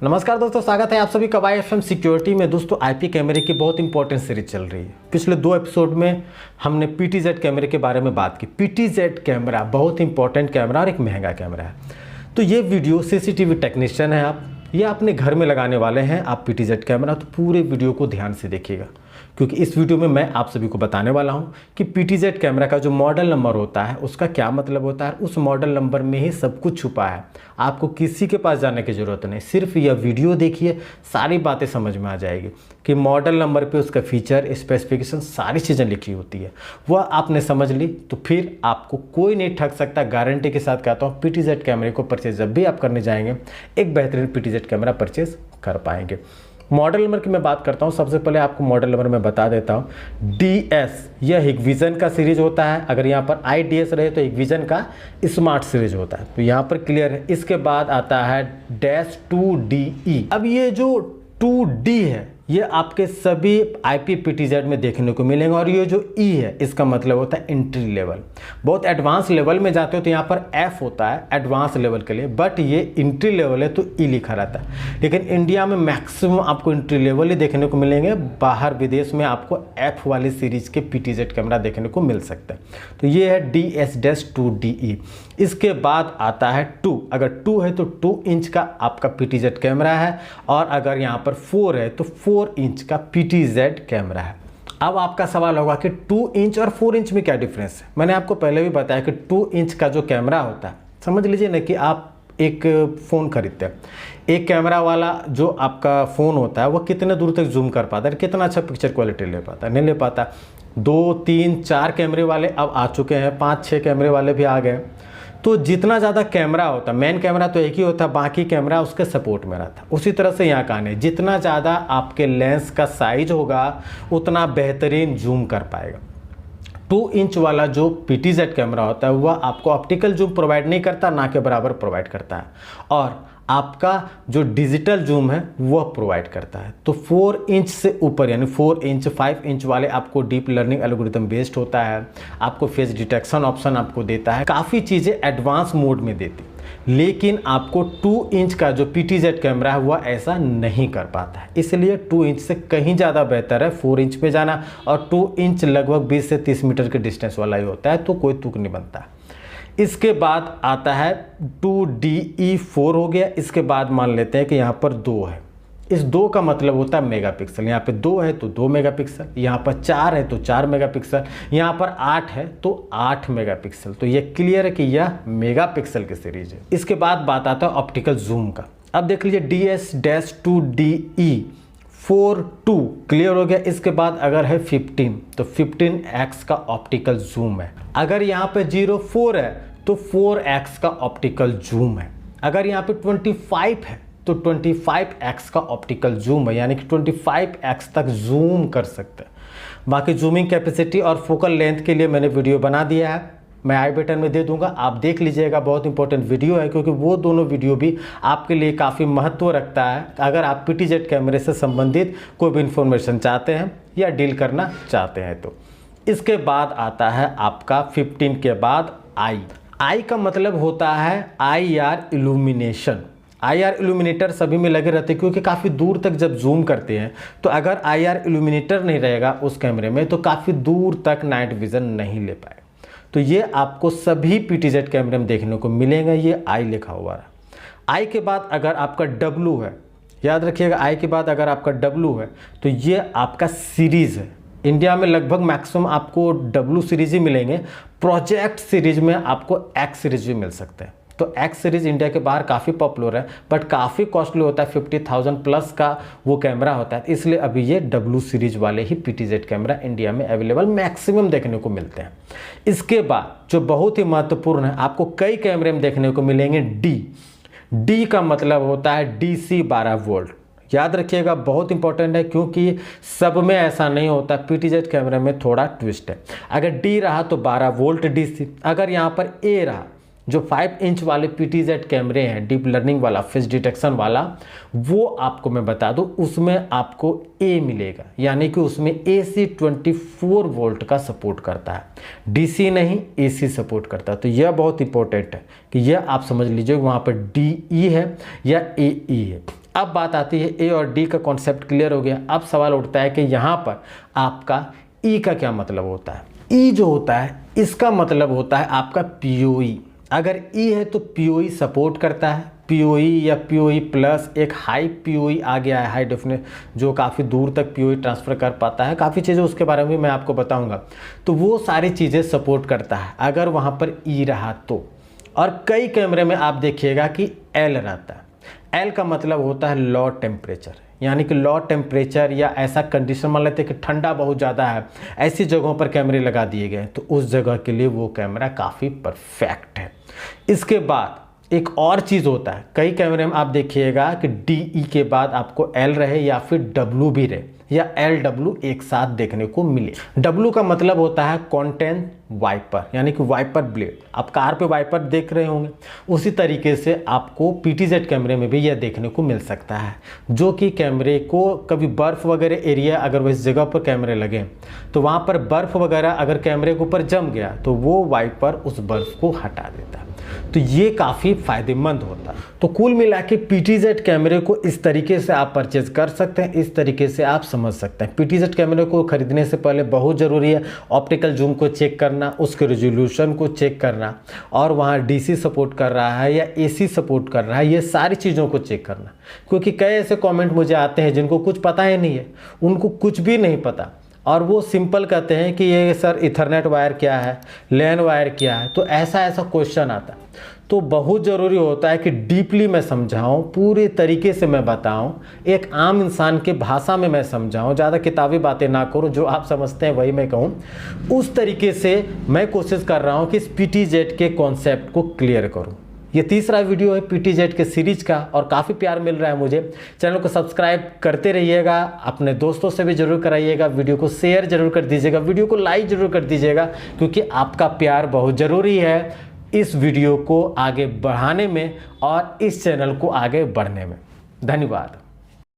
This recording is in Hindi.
नमस्कार दोस्तों, स्वागत है आप सभी का YFM सिक्योरिटी में। दोस्तों IP कैमरे की बहुत इंपॉर्टेंट सीरीज चल रही है। पिछले 2 एपिसोड में हमने PTZ कैमरे के बारे में बात की। PTZ कैमरा बहुत इंपॉर्टेंट कैमरा और एक महंगा कैमरा है। तो ये वीडियो CCTV टेक्नीशियन है आप या अपने घर में लगाने वाले हैं आप PTZ कैमरा, तो पूरे वीडियो को ध्यान से देखिएगा, क्योंकि इस वीडियो में मैं आप सभी को बताने वाला हूं कि PTZ कैमरा का जो मॉडल नंबर होता है उसका क्या मतलब होता है। उस मॉडल नंबर में ही सब कुछ छुपा है, आपको किसी के पास जाने की ज़रूरत नहीं। सिर्फ यह वीडियो देखिए, सारी बातें समझ में आ जाएगी कि मॉडल नंबर पे उसका फीचर, स्पेसिफिकेशन, सारी चीज़ें लिखी होती है। वह आपने समझ ली तो फिर आपको कोई नहीं ठग सकता। गारंटी के साथ कहता हूँ, PTZ कैमरे को परचेज जब भी आप करने जाएंगे एक बेहतरीन PTZ कैमरा परचेज कर पाएंगे। मॉडल नंबर की मैं बात करता हूं। सबसे पहले आपको मॉडल नंबर मैं बता देता हूं। DS यह हिकविजन का सीरीज होता है। अगर यहां पर IDS रहे तो हिकविजन का स्मार्ट सीरीज होता है, तो यहां पर क्लियर है। इसके बाद आता है -2DE। अब ये जो 2D है ये आपके सभी IP PTZ में देखने को मिलेंगे, और ये जो E है इसका मतलब होता है एंट्री लेवल। बहुत एडवांस लेवल में जाते हो तो यहाँ पर F होता है एडवांस लेवल के लिए, बट ये एंट्री लेवल है तो E लिखा रहता है। लेकिन इंडिया में मैक्सिमम आपको एंट्री लेवल ही देखने को मिलेंगे। बाहर विदेश में आपको F वाली सीरीज के PTZ कैमरा देखने को मिल सकते हैं। तो ये है DS-2DE। इसके बाद आता है 2। अगर 2 है तो 2 इंच का आपका PTZ कैमरा है, और अगर यहाँ पर 4 है तो 4 इंच का PTZ कैमरा है। अब आपका सवाल होगा कि 2 इंच और 4 इंच में क्या डिफरेंस है। मैंने आपको पहले भी बताया कि 2 इंच का जो कैमरा होता है, समझ लीजिए ना कि आप एक फ़ोन खरीदते हैं। एक कैमरा वाला जो आपका फ़ोन होता है वह कितने दूर तक जूम कर पाता है, कितना अच्छा पिक्चर क्वालिटी ले पाता है, नहीं ले पाता। 2, 3, 4 कैमरे वाले अब आ चुके हैं, 5, 6 कैमरे वाले भी आ गए। तो जितना ज़्यादा कैमरा होता है, मेन कैमरा तो एक ही होता है, बाकी कैमरा उसके सपोर्ट में रहता है। उसी तरह से यहाँ का नहीं, जितना ज़्यादा आपके लेंस का साइज होगा उतना बेहतरीन जूम कर पाएगा। 2 इंच वाला जो PTZ कैमरा होता है वह आपको ऑप्टिकल जूम प्रोवाइड नहीं करता, ना के बराबर प्रोवाइड करता है, और आपका जो डिजिटल जूम है वह प्रोवाइड करता है। तो 4 इंच से ऊपर यानी 4 इंच 5 इंच वाले आपको डीप लर्निंग एल्गोरिथम बेस्ड होता है, आपको फेस डिटेक्शन ऑप्शन आपको देता है, काफ़ी चीज़ें एडवांस मोड में देती। लेकिन आपको 2 इंच का जो PTZ कैमरा है वह ऐसा नहीं कर पाता है, इसलिए 2 इंच से कहीं ज़्यादा बेहतर है 4 इंच पे जाना। और 2 इंच लगभग 20 से 30 मीटर के डिस्टेंस वाला ही होता है, तो कोई तुक नहीं बनता। इसके बाद आता है 2DE4 हो गया। इसके बाद मान लेते हैं कि यहाँ पर 2 है। इस 2 का मतलब होता है मेगापिक्सल। यहाँ पे 2 है तो 2 मेगापिक्सल, यहाँ पर 4 है तो 4 मेगापिक्सल, यहाँ पर 8 है तो 8 मेगापिक्सल। तो ये क्लियर है कि यह मेगापिक्सल की सीरीज है। इसके बाद बात आता है ऑप्टिकल जूम का। अब देख लीजिए DS-2DE 4.2 क्लियर हो गया। इसके बाद अगर है 15 तो 15x का ऑप्टिकल जूम है। अगर यहाँ पे 0.4 है तो 4x का ऑप्टिकल जूम है। अगर यहाँ पे 25 है तो 25x का ऑप्टिकल जूम है, यानी कि 25x तक जूम कर सकते हैं। बाकी जूमिंग कैपेसिटी और फोकल लेंथ के लिए मैंने वीडियो बना दिया है, मैं आई बटन में दे दूंगा, आप देख लीजिएगा। बहुत इंपॉर्टेंट वीडियो है, क्योंकि वो दोनों वीडियो भी आपके लिए काफ़ी महत्व रखता है अगर आप PTZ कैमरे से संबंधित कोई भी इंफॉर्मेशन चाहते हैं या डील करना चाहते हैं तो। इसके बाद आता है आपका 15 के बाद आई का मतलब होता है IR इल्यूमिनेशन। IR इल्यूमिनेटर सभी में लगे रहते हैं, क्योंकि काफ़ी दूर तक जब जूम करते हैं तो अगर IR इल्यूमिनेटर नहीं रहेगा उस कैमरे में तो काफ़ी दूर तक नाइट विजन नहीं ले पाएगा। तो ये आपको सभी PTZ कैमरे में देखने को मिलेंगे। ये I लिखा हुआ है। I के बाद अगर आपका W है, याद रखिएगा, I के बाद अगर आपका W है तो ये आपका सीरीज़ है। इंडिया में लगभग मैक्सिमम आपको W सीरीज ही मिलेंगे। प्रोजेक्ट सीरीज में आपको X सीरीज भी मिल सकते हैं। तो X सीरीज इंडिया के बाहर काफ़ी पॉपुलर है, बट काफ़ी कॉस्टली होता है, 50,000 प्लस का वो कैमरा होता है। इसलिए अभी ये W सीरीज वाले ही PTZ कैमरा इंडिया में अवेलेबल मैक्सिमम देखने को मिलते हैं। इसके बाद जो बहुत ही महत्वपूर्ण है, आपको कई कैमरे में देखने को मिलेंगे D का मतलब होता है DC 12 वोल्ट। याद रखिएगा, बहुत इंपॉर्टेंट है, क्योंकि सब में ऐसा नहीं होता। PTZ कैमरे में थोड़ा ट्विस्ट है। अगर D रहा तो 12 वोल्ट DC। अगर यहाँ पर A रहा, जो 5 इंच वाले PTZ कैमरे हैं डीप लर्निंग वाला, फेस डिटेक्शन वाला, वो आपको मैं बता दूं उसमें आपको A मिलेगा, यानी कि उसमें AC 24 वोल्ट का सपोर्ट करता है, DC नहीं AC सपोर्ट करता है। तो यह बहुत इंपॉर्टेंट है कि यह आप समझ लीजिए वहाँ पर DE है या AE है। अब बात आती है ए और डी का कॉन्सेप्ट क्लियर हो गया। अब सवाल उठता है कि यहाँ पर आपका ई का क्या मतलब होता है। ई जो होता है इसका मतलब होता है आपका पीओई। अगर ई है तो पीओई सपोर्ट करता है, पीओई या पीओई प्लस एक हाई पीओई आ गया है, हाई डेफिनेट, जो काफ़ी दूर तक पीओई ट्रांसफ़र कर पाता है। काफ़ी चीज़ें उसके बारे में मैं आपको बताऊंगा। तो वो सारी चीज़ें सपोर्ट करता है अगर वहाँ पर ई रहा तो। और कई कैमरे में आप देखिएगा कि एल रहता है। एल का मतलब होता है लो टेम्परेचर, यानी कि लो टेम्परेचर या ऐसा कंडीशन मान लेते हैं कि ठंडा बहुत ज़्यादा है, ऐसी जगहों पर कैमरे लगा दिए गए तो उस जगह के लिए वो कैमरा काफ़ी परफेक्ट है। इसके बाद एक और चीज़ होता है, कई कैमरे में आप देखिएगा कि डी के बाद आपको एल रहे या फिर डब्ल्यू भी रहे या एल डब्ल्यू एक साथ देखने को मिले। डब्ल्यू का मतलब होता है कॉन्टेंट वाइपर, यानी कि वाइपर ब्लेड। आप कार पे वाइपर देख रहे होंगे, उसी तरीके से आपको पीटीजेड कैमरे में भी यह देखने को मिल सकता है, जो कि कैमरे को कभी बर्फ़ वगैरह एरिया अगर वह इस जगह पर कैमरे लगे तो वहाँ पर बर्फ़ वगैरह अगर कैमरे के ऊपर जम गया तो वो वाइपर उस बर्फ़ को हटा देता है। तो ये काफ़ी फ़ायदेमंद होता है। तो कुल मिला के पीटीजेड कैमरे को इस तरीके से आप परचेज कर सकते हैं, इस तरीके से आप समझ सकते हैं। पीटीजेड कैमरे को खरीदने से पहले बहुत ज़रूरी है ऑप्टिकल जूम को चेक करना, उसके रेजोल्यूशन को चेक करना, और वहाँ डीसी सपोर्ट कर रहा है या एसी सपोर्ट कर रहा है, ये सारी चीज़ों को चेक करना। क्योंकि कई ऐसे कमेंट मुझे आते हैं जिनको कुछ पता ही नहीं है, उनको कुछ भी नहीं पता, और वो सिंपल कहते हैं कि ये सर इथरनेट वायर क्या है, लैन वायर क्या है। तो ऐसा क्वेश्चन आता है। तो बहुत ज़रूरी होता है कि डीपली मैं समझाऊं, पूरे तरीके से मैं बताऊं, एक आम इंसान के भाषा में मैं समझाऊं, ज़्यादा किताबी बातें ना करूं, जो आप समझते हैं वही मैं कहूं। उस तरीके से मैं कोशिश कर रहा हूं कि इस पीटीजेड के कॉन्सेप्ट को क्लियर करूं। ये तीसरा वीडियो है पीटीजेड के सीरीज का और काफ़ी प्यार मिल रहा है मुझे। चैनल को सब्सक्राइब करते रहिएगा, अपने दोस्तों से भी जरूर कराइएगा, वीडियो को शेयर जरूर कर दीजिएगा, वीडियो को लाइक जरूर कर दीजिएगा, क्योंकि आपका प्यार बहुत ज़रूरी है इस वीडियो को आगे बढ़ाने में और इस चैनल को आगे बढ़ने में। धन्यवाद।